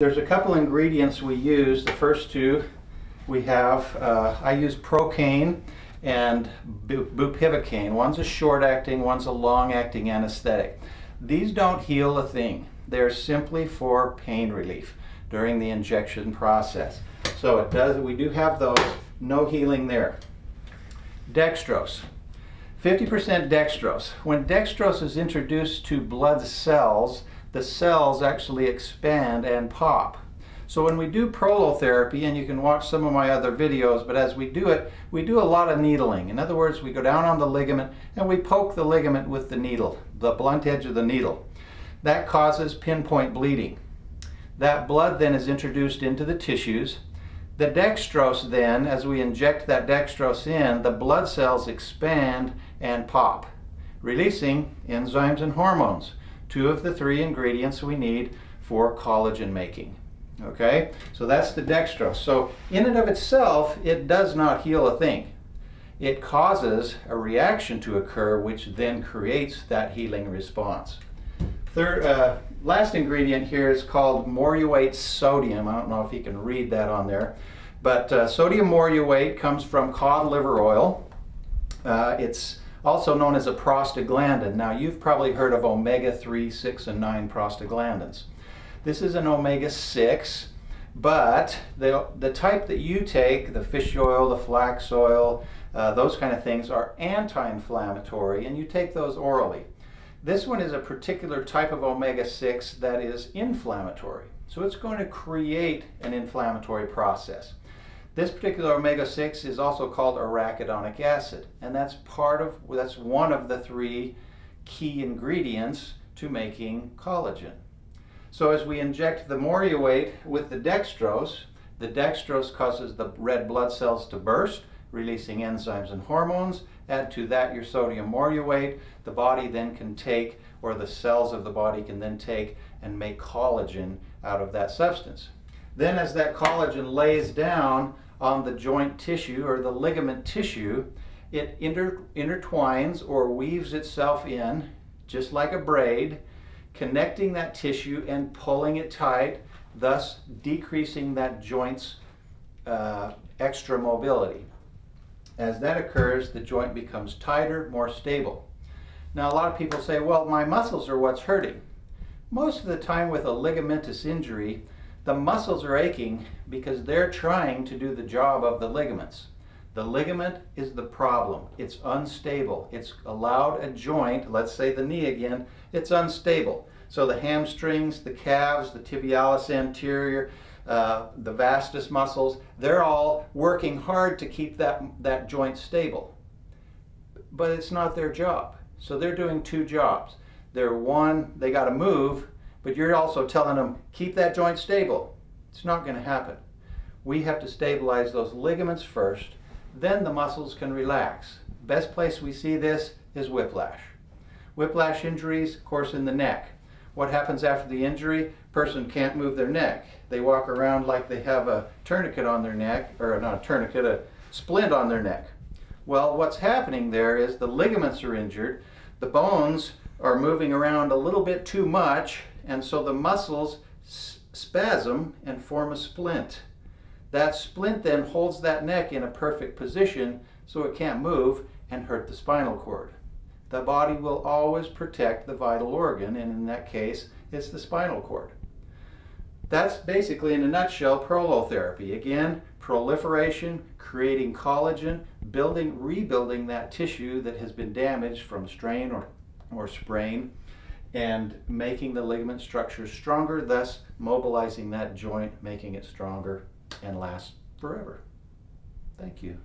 There's a couple ingredients we use. The first two we have, I use Procaine and bupivacaine. One's a short-acting, one's a long-acting anesthetic. These don't heal a thing. They're simply for pain relief during the injection process. So we do have those, no healing there. Dextrose. 50% dextrose. When dextrose is introduced to blood cells, the cells actually expand and pop. So when we do prolotherapy, and you can watch some of my other videos, but as we do it, we do a lot of needling. In other words, we go down on the ligament and we poke the ligament with the needle, the blunt edge of the needle. That causes pinpoint bleeding. That blood then is introduced into the tissues. The dextrose then, as we inject that dextrose in, the blood cells expand and pop, releasing enzymes and hormones, two of the three ingredients we need for collagen making. Okay, so that's the dextrose. So in and of itself, it does not heal a thing. It causes a reaction to occur, which then creates that healing response. Last ingredient here is called moruate sodium. I don't know if you can read that on there, but sodium moruate comes from cod liver oil. It's also known as a prostaglandin. Now, you've probably heard of omega-3, 6, and 9 prostaglandins. This is an omega-6, but the type that you take, the fish oil, the flax oil, those kind of things are anti-inflammatory, and you take those orally. This one is a particular type of omega-6 that is inflammatory. So it's going to create an inflammatory process. This particular omega-6 is also called arachidonic acid, and that's one of the three key ingredients to making collagen. So as we inject the moruate with the dextrose causes the red blood cells to burst, releasing enzymes and hormones. Add to that your sodium moruate. The body then can take, or the cells of the body can then take and make collagen out of that substance. Then as that collagen lays down on the joint tissue or the ligament tissue, it intertwines or weaves itself in, just like a braid, connecting that tissue and pulling it tight, thus decreasing that joint's extra mobility. As that occurs, the joint becomes tighter, more stable. Now, a lot of people say, well, my muscles are what's hurting. Most of the time with a ligamentous injury, the muscles are aching because they're trying to do the job of the ligaments. The ligament is the problem. It's unstable. It's allowed a joint, let's say the knee again, it's unstable. So the hamstrings, the calves, the tibialis anterior, the vastus muscles, they're all working hard to keep that joint stable. But it's not their job. So they're doing two jobs. They got to move, but you're also telling them, keep that joint stable. It's not going to happen. We have to stabilize those ligaments first, then the muscles can relax. Best place we see this is whiplash. Whiplash injuries, of course, in the neck. What happens after the injury? Person can't move their neck. They walk around like they have a tourniquet on their neck, or not a tourniquet, a splint on their neck. Well, what's happening there is the ligaments are injured, the bones are moving around a little bit too much, and so the muscles spasm and form a splint. That splint then holds that neck in a perfect position so it can't move and hurt the spinal cord. The body will always protect the vital organ, and in that case, it's the spinal cord. That's basically, in a nutshell, prolotherapy. Again, proliferation, creating collagen, rebuilding that tissue that has been damaged from strain or sprain, and making the ligament structure stronger, thus mobilizing that joint, making it stronger and last forever. Thank you.